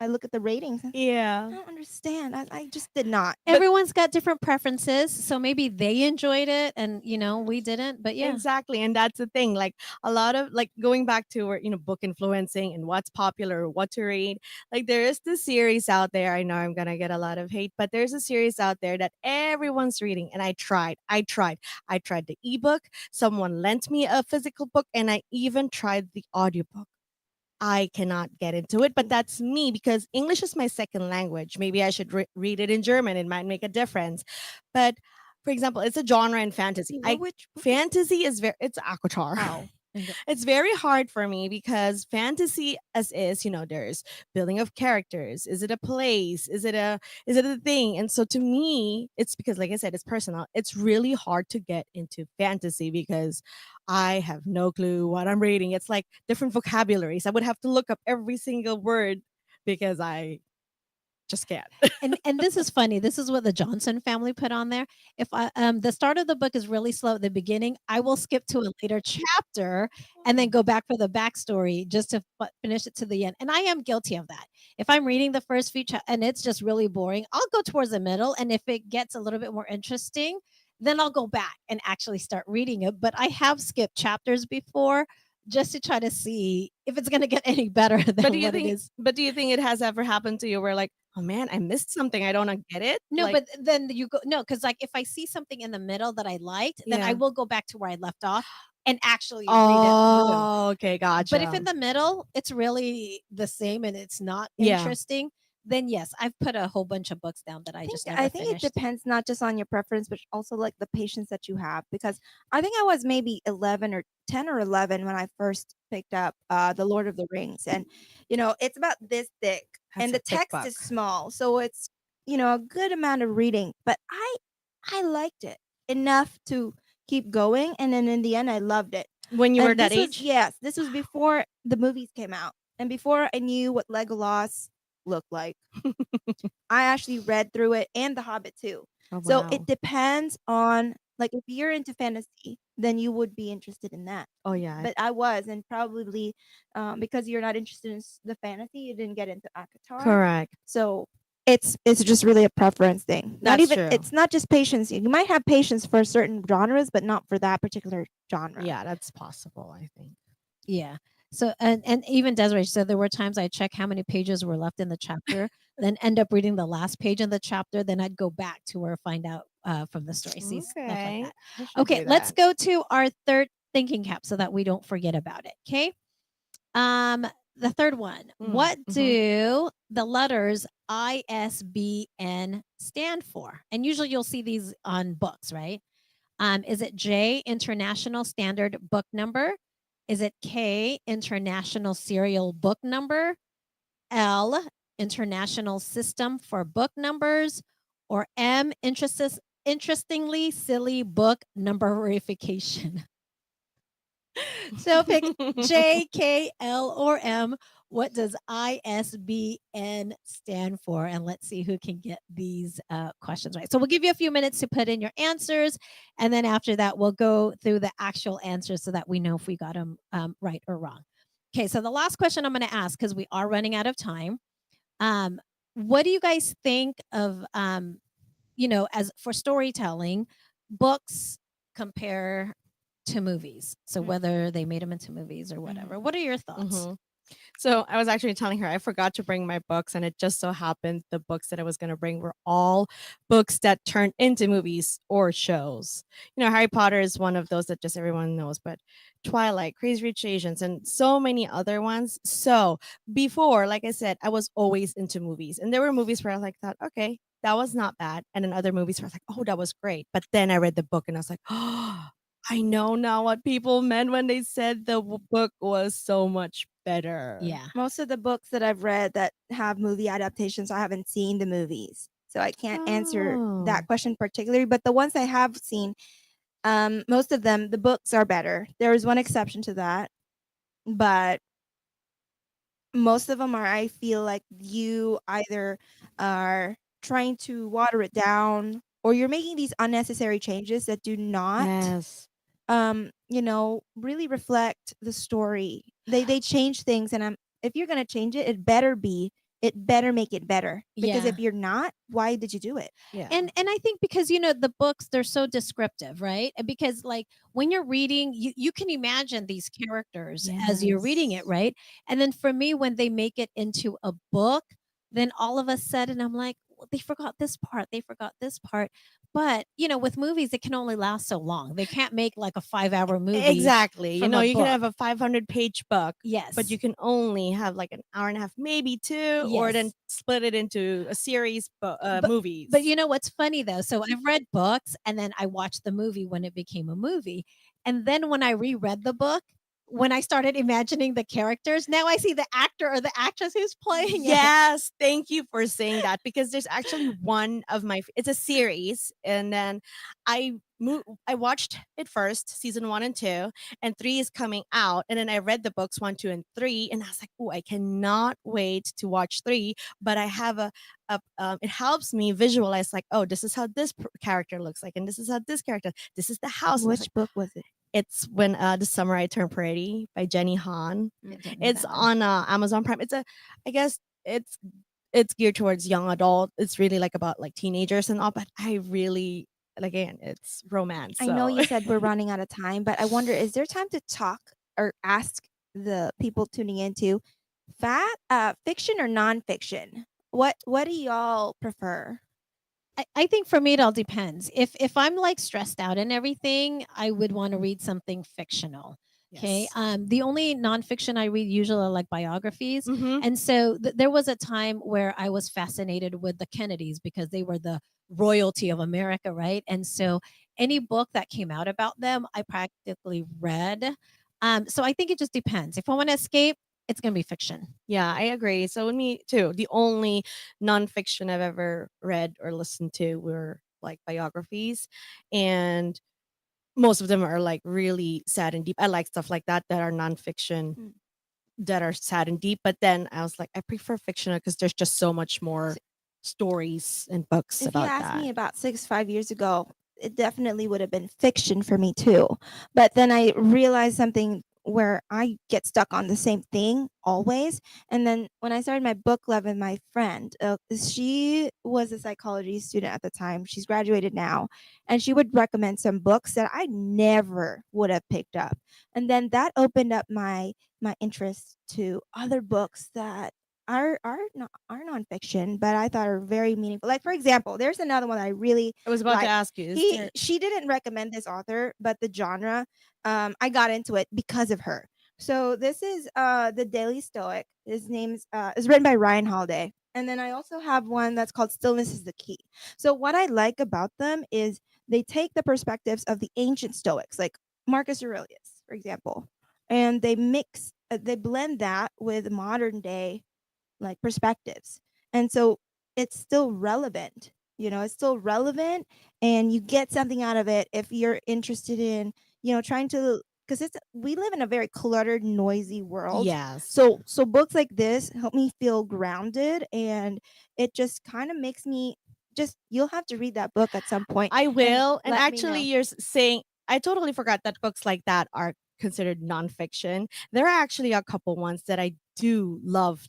I look at the ratings. Yeah. I don't understand. I just did not. Everyone's got different preferences, so maybe they enjoyed it and we didn't. But yeah. Exactly. And that's the thing. Like a lot of like going back to where, book influencing and what's popular or what to read. Like there is this series out there. I know I'm gonna get a lot of hate, but there's a series out there that everyone's reading. And I tried. I tried the ebook. Someone lent me a physical book, and I even tried the audiobook. I cannot get into it, but that's me because English is my second language. Maybe I should read it in German. It might make a difference. But for example, it's a genre in fantasy. Which Fantasy is it's Aquatar. Oh. It's very hard for me because fantasy as is, there's building of characters. Is it a place? Is it a thing? And so to me, it's because like I said, it's personal. It's really hard to get into fantasy because I have no clue what I'm reading. It's like different vocabularies. I would have to look up every single word because I just can't. And this is funny. This is what the Johnson family put on there. If I the start of the book is really slow at the beginning, I will skip to a later chapter and then go back for the backstory just to finish it to the end. And I am guilty of that. If I'm reading the first few and it's just really boring, I'll go towards the middle. And if it gets a little bit more interesting, then I'll go back and actually start reading it. But I have skipped chapters before just to try to see if it's going to get any better than But do you what it think? is. But do you think it has ever happened to you where like, oh man, I missed something. I don't get it. No, Like, but then you go no, because like if I see something in the middle that I liked, then I yeah. will go back to where I left off and actually read it through. Oh, okay, But if gotcha. in the middle it's really the same and it's not Yeah. interesting, then yes, I've put a whole bunch of books down that I just never I think it finished. depends not just on your preference, but also like the patience that you have. Because I think I was maybe 11 or 10 or 11 when I first picked up The Lord of the Rings, and it's about this thick, That's and a the thick text is book. small, so it's a good amount of reading. But I liked it enough to keep going, and then in the end, I loved it. When you were And that this was age? yes, this was before the movies came out, and before I knew what Legolas looked like. I actually read through it and The Hobbit too. Oh So wow. it depends on, like, if you're into fantasy, then you would be interested in that. Oh yeah. But I was, and probably because you're not interested in the fantasy, you didn't get into Akatar. Correct. So it's just really a preference thing. That's true. It's not just patience. You might have patience for certain genres, but not for that particular genre. Yeah, that's possible, I think. Yeah. So and even Desiree said there were times I check how many pages were left in the chapter, then end up reading the last page in the chapter, then I'd go back to where find out from the story. See stuff like Okay. that. I should Okay, do let's that. go to our third thinking cap so that we don't forget about it. Okay. The third one. What do the letters ISBN stand for? And usually you'll see these on books, right? Is it J, International Standard Book Number? Is it K, International Serial Book Number? L, International System for Book Numbers? Or M, Interestingly Silly Book Numberification? So pick J, K, L, or M. What does ISBN stand for? And let's see who can get these questions right. So we'll give you a few minutes to put in your answers. And then after that, we'll go through the actual answers so that we know if we got them right or wrong. Okay, so the last question I'm going to ask, because we are running out of time. What do you guys think of, as for storytelling, books compare to movies? So whether they made them into movies or whatever. What are your thoughts? So I was actually telling her I forgot to bring my books, and it just so happened the books that I was going to bring were all books that turned into movies or shows. Harry Potter is one of those that just everyone knows, but Twilight, Crazy Rich Asians, and so many other ones. So before, like I said, I was always into movies, and there were movies where I like thought, okay, that was not bad, and then other movies where I was like, oh, that was great. But then I read the book, and I was like, oh, I know now what people meant when they said the book was so much better. Yeah. Most of the books that I've read that have movie adaptations, I haven't seen the movies. So I can't answer that question particularly. But the ones I have seen, most of them, the books are better. There is one exception to that. But most of them are, I feel like you either are trying to water it down or you're making these unnecessary changes that do not Yes. really reflect the story. They change things, and if you're gonna change it, it better make it better. Because Yeah. if you're not, why did you do it? Yeah. And I think because the books, they're so descriptive, right? Because like when you're reading, you can imagine these characters as you're reading it, Yes. right? And then for me, when they make it into a book, then all of a sudden I'm like, well, they forgot this part, they forgot this part. But with movies, it can only last so long. They can't make like a 5-hour movie. Exactly. from a You can book. have a 500-page book, Yes. but you can only have like an hour and a half, maybe two, or then Yes. split it into a series movies. But you know what's funny though? So I've read books and then I watched the movie when it became a movie. And then when I reread the book, when I started imagining the characters, now I see the actor or the actress who's playing it. Yes, thank you for saying that, because there's actually one of my it's a series, and then I watched it first, season 1 and 2, and 3 is coming out, and then I read the books 1, 2, and 3, and I was like, "Oh, I cannot wait to watch 3." But I have it helps me visualize, like, "Oh, this is how this character looks like, and this is how this character. This is the house." And I was like, Which book was it? it's when the Summer I Turned Pretty by Jenny Han. I don't know It's that one. on Amazon Prime. I guess it's geared towards young adult. It's really like about like teenagers and all, but I really, again, it's romance. I know So you said we're running out of time, but I wonder, is there time to talk or ask the people tuning into fiction or nonfiction? What do y'all prefer? I think for me it all depends. If I'm like stressed out and everything, I would want to read something fictional. Okay. Yes. The only nonfiction I read usually are like biographies. Mhm. And so there was a time where I was fascinated with the Kennedys because they were the royalty of America, right? And so any book that came out about them, I practically read. So I think it just depends. If I want to escape, it's going to be fiction. Yeah, I agree. So with me too, the only nonfiction I've ever read or listened to were like biographies, and most of them are like really sad and deep. I like stuff like that are nonfiction, Mm. that are sad and deep. But then I was like, I prefer fictional because there's just so much more stories and books If you about asked that. me about 5 years ago, it definitely would have been fiction for me too. But then I realized something where I get stuck on the same thing always. And then when I started my book club with my friend, she was a psychology student at the time. She's graduated now, and she would recommend some books that I never would have picked up. And then that opened up my interest to other books that are nonfiction, but I thought are very meaningful. Like, for example, there's another one that I really I was about to like. ask you, She didn't recommend this author, but the genre, I got into it because of her. So this is The Daily Stoic. His name's is written by Ryan Holiday. And then I also have one that's called Stillness is the Key. So what I like about them is they take the perspectives of the ancient Stoics, like Marcus Aurelius, for example, and they blend that with modern day like perspectives. And so it's still relevant. It's still relevant, and you get something out of it if you're interested in, trying to, because we live in a very cluttered, noisy world. yes. So books like this help me feel grounded, and it just kind of makes me just, you'll have to read that book at some point. I will. And let me actually, know. you're saying, I totally forgot that books like that are considered nonfiction. There are actually a couple ones that I do love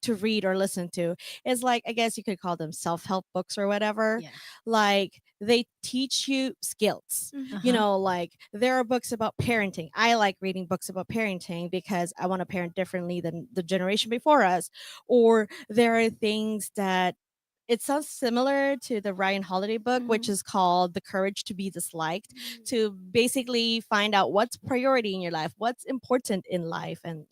to read or listen to. It's like, I guess you could call them self-help books or whatever. Yeah. Like they teach you skills. You know, like there are books about parenting. I like reading books about parenting because I want to parent differently than the generation before us. Or there are things that, it sounds similar to the Ryan Holiday book, which is called The Courage to Be Disliked, to basically find out what's priority in your life, what's important in life, and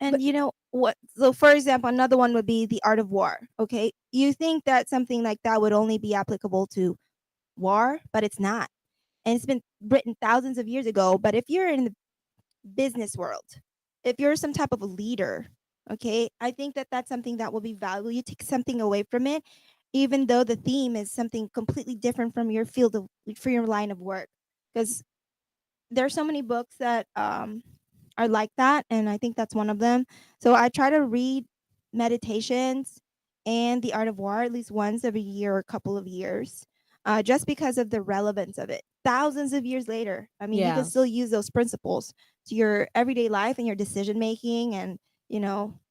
And you know what? So, for example, another one would be The Art of War. Okay. You think that something like that would only be applicable to war, but it's not. And it's been written thousands of years ago. But if you're in the business world, if you're some type of a leader, okay, I think that that's something that will be valuable. You take something away from it, even though the theme is something completely different from your field of, for your line of work. Because there's so many books that are like that, and I think that's one of them. So I try to read Meditations and The Art of War at least once every year or a couple of years, just because of the relevance of it. Thousands of years later, I mean, you can still use those principles to your everyday life and your decision making, and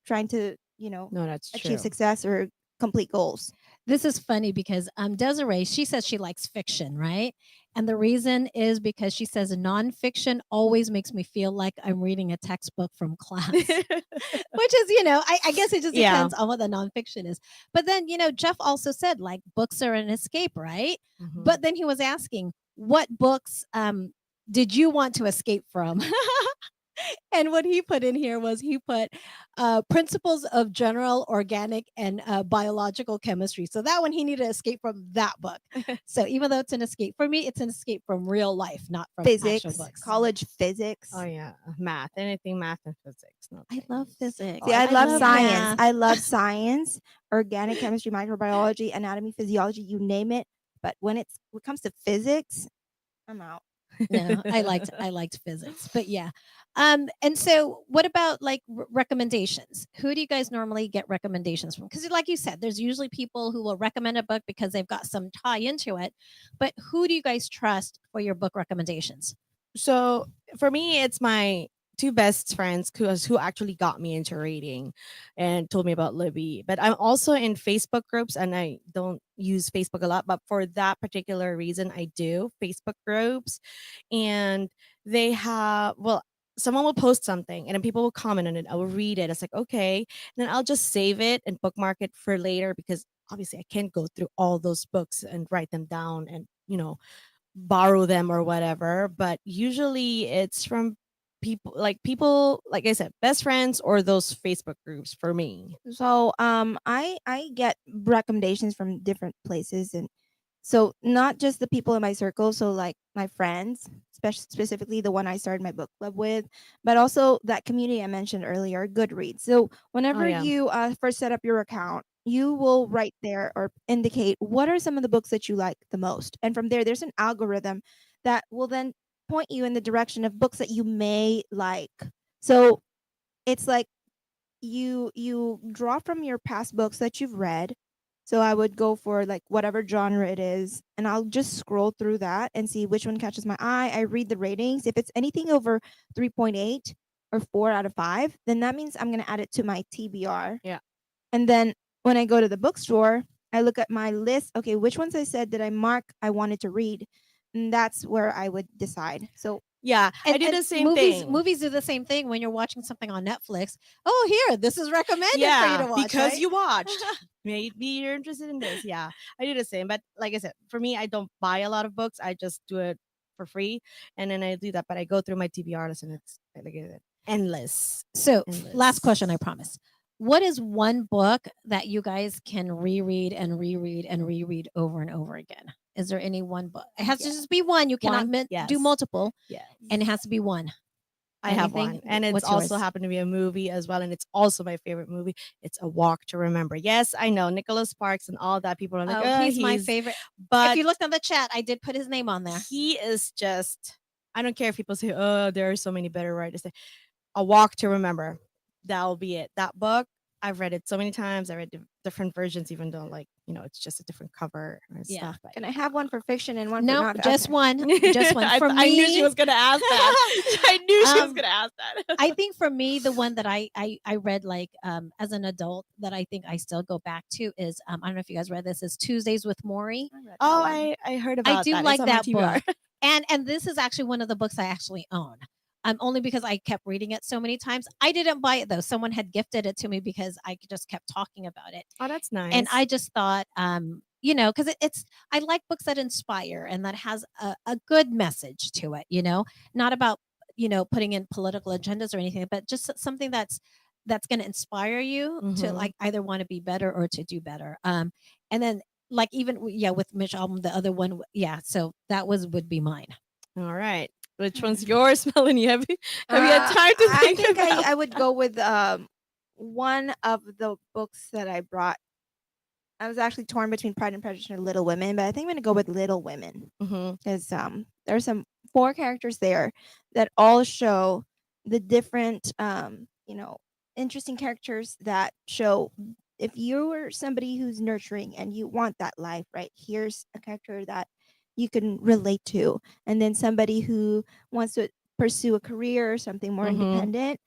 trying to no, that's true. achieve success or complete goals. This is funny because Desiree, she says she likes fiction, right? And the reason is because she says nonfiction always makes me feel like I'm reading a textbook from class, which is, I guess it just Yeah. depends on what the nonfiction is. But then, Jeff also said like books are an escape, right? Mhm. But then he was asking, what books did you want to escape from? And what he put in here was he put principles of general organic and biological chemistry. So that one he needed to escape from that book. So even though it's an escape for me, it's an escape from real life, not from actual Physics, books. college physics. Oh yeah, math, anything math and physics. No I love thanks. physics. See, I love love science. math. I love science, organic chemistry, microbiology, anatomy, physiology, you name it. But when it comes to physics, I'm out. No, I liked physics, but yeah. And so what about like recommendations? Who do you guys normally get recommendations from? Because like you said, there's usually people who will recommend a book because they've got some tie into it. But who do you guys trust for your book recommendations? So for me, it's my two best friends who actually got me into reading and told me about Libby. But I'm also in Facebook groups, and I don't use Facebook a lot, but for that particular reason, I do Facebook groups. And they have, well, someone will post something and then people will comment on it. I will read it. It's like, okay. And then I'll just save it and bookmark it for later, because obviously I can't go through all those books and write them down and, borrow them or whatever. But usually it's from people like I said, best friends or those Facebook groups for me. So I get recommendations from different places, and so not just the people in my circle, so like my friends, specifically the one I started my book club with, but also that community I mentioned earlier, Goodreads. So whenever yeah. you first set up your account, you will write there or indicate what are some of the books that you like the most, and from there's an algorithm that will then point you in the direction of books that you may like. So it's like you draw from your past books that you've read. So I would go for like whatever genre it is, and I'll just scroll through that and see which one catches my eye. I read the ratings. If it's anything over 3.8 or 4 out of 5, then that means I'm going to add it to my TBR. Yeah. And then when I go to the bookstore, I look at my list. Okay, which ones I said did I mark I wanted to read? And that's where I would decide. So Yeah, I And, do the and same movies, thing. Movies do the same thing when you're watching something on Netflix. Oh, here, this is recommended for you Yeah, to watch. because right? you watched. Maybe you're interested in this. Yeah, I do the same. But like I said, for me, I don't buy a lot of books. I just do it for free, and then I do that. But I go through my TBR list, and it's like endless. So, Endless. last question, I promise. What is one book that you guys can reread and reread and reread over and over again? Is there any one book? It has to Yeah. just be one. You cannot One? do Yes. multiple, Yes. and it has to be one. I have Anything? one, and it's What's also yours? happened to be a movie as well, and it's also my favorite movie. It's A Walk to Remember. Yes, I know Nicholas Sparks and all that. People are like, Oh, he's my favorite. But If you looked on the chat, I did put his name on there. he is just. I don't care if people say, "Oh, there are so many better writers." A Walk to Remember. That'll be it. That book, I've read it so many times. I read different versions, even though it's just a different cover and Yeah. stuff. But can I have one for fiction and one for No, non? just Okay. one. Just one. For me, I knew she was gonna ask that. I knew she was Um, gonna ask that. I think for me, the one that I read like as an adult that I think I still go back to is I don't know if you guys read this, is Tuesdays with Maury. I read that Oh, one. I heard about I do that. like It's on my that TBR. book. And this is actually one of the books I actually own. Only because I kept reading it so many times. I didn't buy it though. Someone had gifted it to me because I just kept talking about it. Oh, that's nice. And I just thought, because it's I like books that inspire and that has a good message to it, not about, putting in political agendas or anything, but just something that's going to inspire you to Mhm. like either want to be better or to do better. And then like even with Mitch album, the other one, so that would be mine. All right. Which one's yours, Melanie? Have you had time to I think think about? I would go with one of the books that I brought. I was actually torn between Pride and Prejudice and Little Women, but I think I'm gonna go with Little Women Mhm. because there's some 4 characters there that all show the different interesting characters that show if you're somebody who's nurturing and you want that life, right? Here's a character that you can relate to, and then somebody who wants to pursue a career or something more Mhm. independent.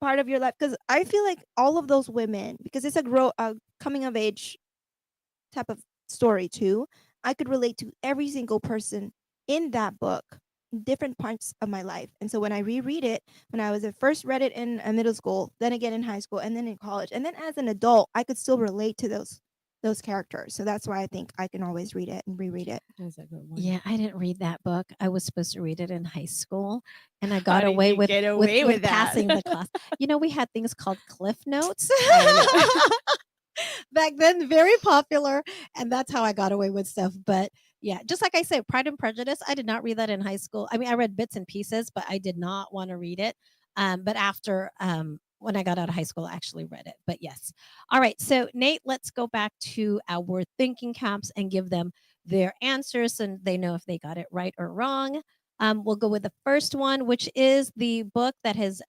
Part of your life, because I feel like all of those women, because it's a coming of age type of story too. I could relate to every single person in that book, different parts of my life. And so when I reread it, when I was at first read it in middle school, then again in high school, and then in college, and then as an adult, I could still relate to those those characters. So that's why I think I can always read it and reread it. That's a good one. Yeah, I didn't read that book. I was supposed to read it in high school, and I How got did away you with get away with that? passing the class. You know, we had things called Cliff Notes I back then, very popular, and that's how I got away with stuff. But yeah, just like I said, Pride and Prejudice, I did not read that in high school. I mean, I read bits and pieces, but I did not want to read it. But after when I got out of high school, I actually read it. But yes. All right. So Nate, let's go back to our thinking caps and give them their answers and they know if they got it right or wrong. We'll go with the first one, which is the book that has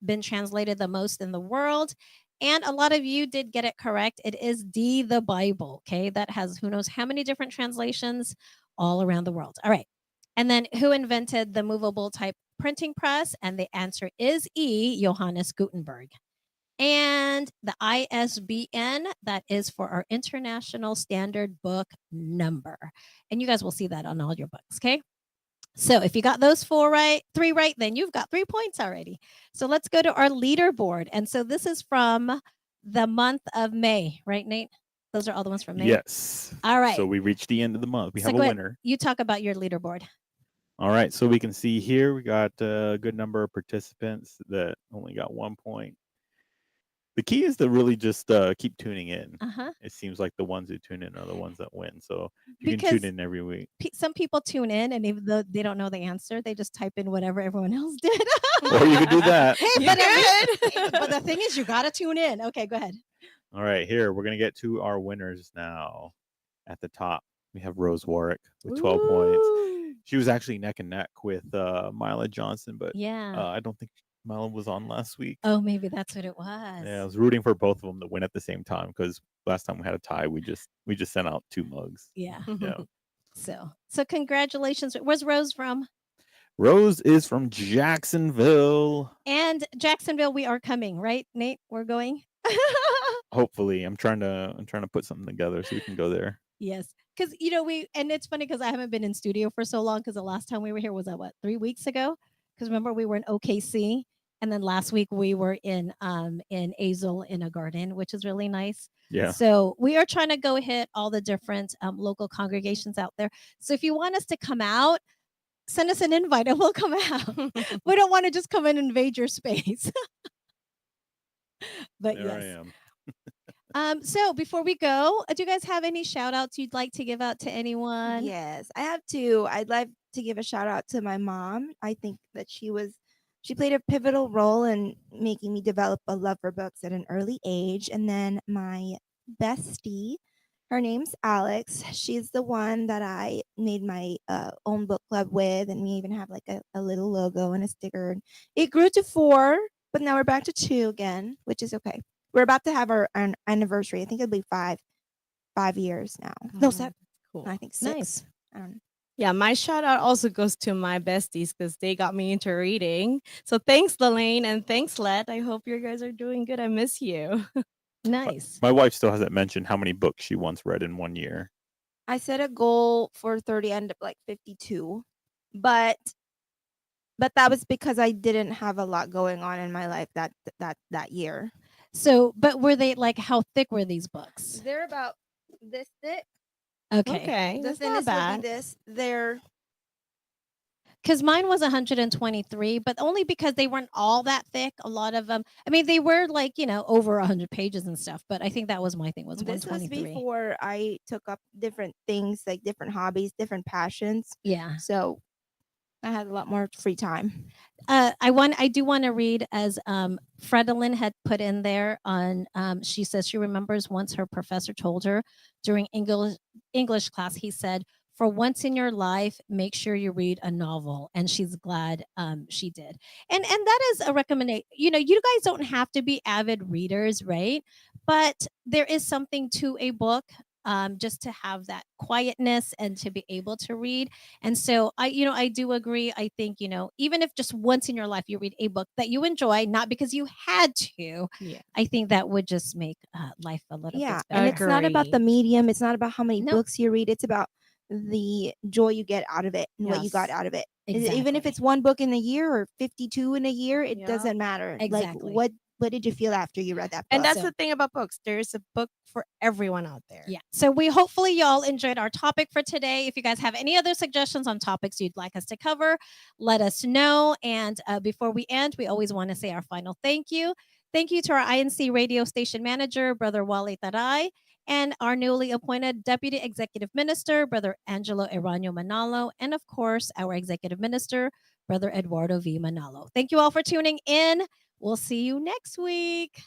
been translated the most in the world. And a lot of you did get it correct. It is the Bible. Okay. That has who knows how many different translations all around the world. All right. And then who invented the movable type printing press? And the answer is E, Johannes Gutenberg. And the ISBN, that is for our International Standard Book Number. And you guys will see that on all your books, okay? So if you got those three right, then you've got 3 points already. So let's go to our leaderboard. And so this is from the month of May, right, Nate? Those are all the ones from May? Yes. All right. So we reached the end of the month. We So have a go ahead. winner. You talk about your leaderboard. All right. So we can see here we got a good number of participants that only got 1 point. The key is to really just keep tuning in. Uh-huh. It seems like the ones who tune in are the ones that win. So you can Because tune in every week. some people tune in and even though they don't know the answer, they just type in whatever everyone else did. Or you could do that. Hey, You but, could. but the thing is, you got to tune in. Okay, go ahead. All right. Here, we're going to get to our winners now. At the top, we have Rose Warwick with 12 points. Ooh. She was actually neck and neck with Mila Johnson, but Yeah. I don't think Mila was on last week. Oh, maybe that's what it was. Yeah, I was rooting for both of them to win at the same time because last time we had a tie, we just sent out 2 mugs. Yeah. Yeah. So congratulations. Where's Rose from? Rose is from Jacksonville. And Jacksonville, we are coming, right, Nate? We're going. Hopefully, I'm trying to put something together so we can go there. Yes, because and it's funny because I haven't been in studio for so long because the last time we were here was what 3 weeks ago. Because remember we were in OKC, and then last week we were in Azle in a garden, which is really nice. Yeah. So we are trying to go hit all the different local congregations out there. So if you want us to come out, send us an invite and we'll come out. We don't want to just come and invade your space. But There yes. I am. So before we go, do you guys have any shout outs you'd like to give out to anyone? Yes, I have two. I'd like to give a shout out to my mom. I think that she played a pivotal role in making me develop a love for books at an early age. And then my bestie, her name's Alex. She's the one that I made my own book club with, and we even have like a little logo and a sticker. And it grew to 4, but now we're back to 2 again, which is okay. We're about to have our anniversary. I think it'll be 5 years now. No, 7. Cool. I think 6. Nice. I don't know. Yeah, my shout out also goes to my besties because they got me into reading. So thanks, Lelaine, and thanks, Let. I hope you guys are doing good. I miss you. Nice. My wife still hasn't mentioned how many books she once read in 1 year. I set a goal for 30, ended up like 52. But that was because I didn't have a lot going on in my life that year. So, but were they like how thick were these books? They're about this thick. Okay. The That's not thinnest would bad. be this. They're Because mine was 123, but only because they weren't all that thick. A lot of them, I mean, they were like, over 100 pages and stuff, but I think that was my thing, was this was 123. before I took up different things, like different hobbies, different passions. Yeah. So I had a lot more free time. I do want to read as Fredalyn had put in there on she says she remembers once her professor told her during English class, he said, for once in your life, make sure you read a novel. And she's glad she did. And that is a recommendation. You guys don't have to be avid readers, right? But there is something to a book. Just to have that quietness and to be able to read. And so I do agree. I think, even if just once in your life you read a book that you enjoy, not because you had to, Yeah. I think that would just make life a little bit better. And it's not about the Agree. medium. It's not about how many Nope. books you read. It's about the joy you get out of it and what you got Yes. out of it. Exactly. Even if it's 1 book in a year or 52 in a year, it Yeah. doesn't matter. Exactly. Like what did you feel after you read that book? And that's So- the thing about books. There's a book for everyone out there. Yeah. So we hopefully y'all enjoyed our topic for today. If you guys have any other suggestions on topics you'd like us to cover, let us know. And before we end, we always want to say our final thank you. Thank you to our INC radio station manager, Brother Wale Taray, and our newly appointed Deputy Executive Minister, Brother Angelo Eranio Manalo, and of course, our Executive Minister, Brother Eduardo V. Manalo. Thank you all for tuning in. We'll see you next week.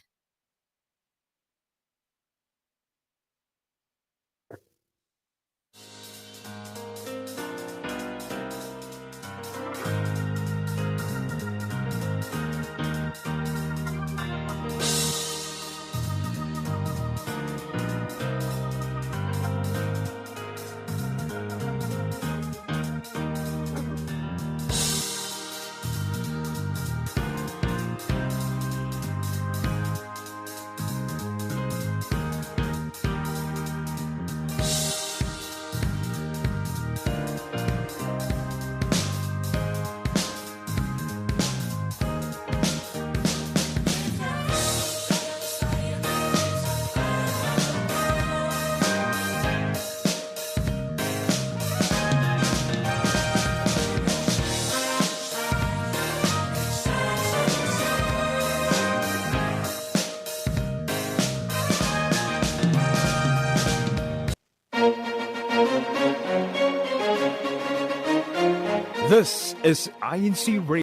This is INC Radio.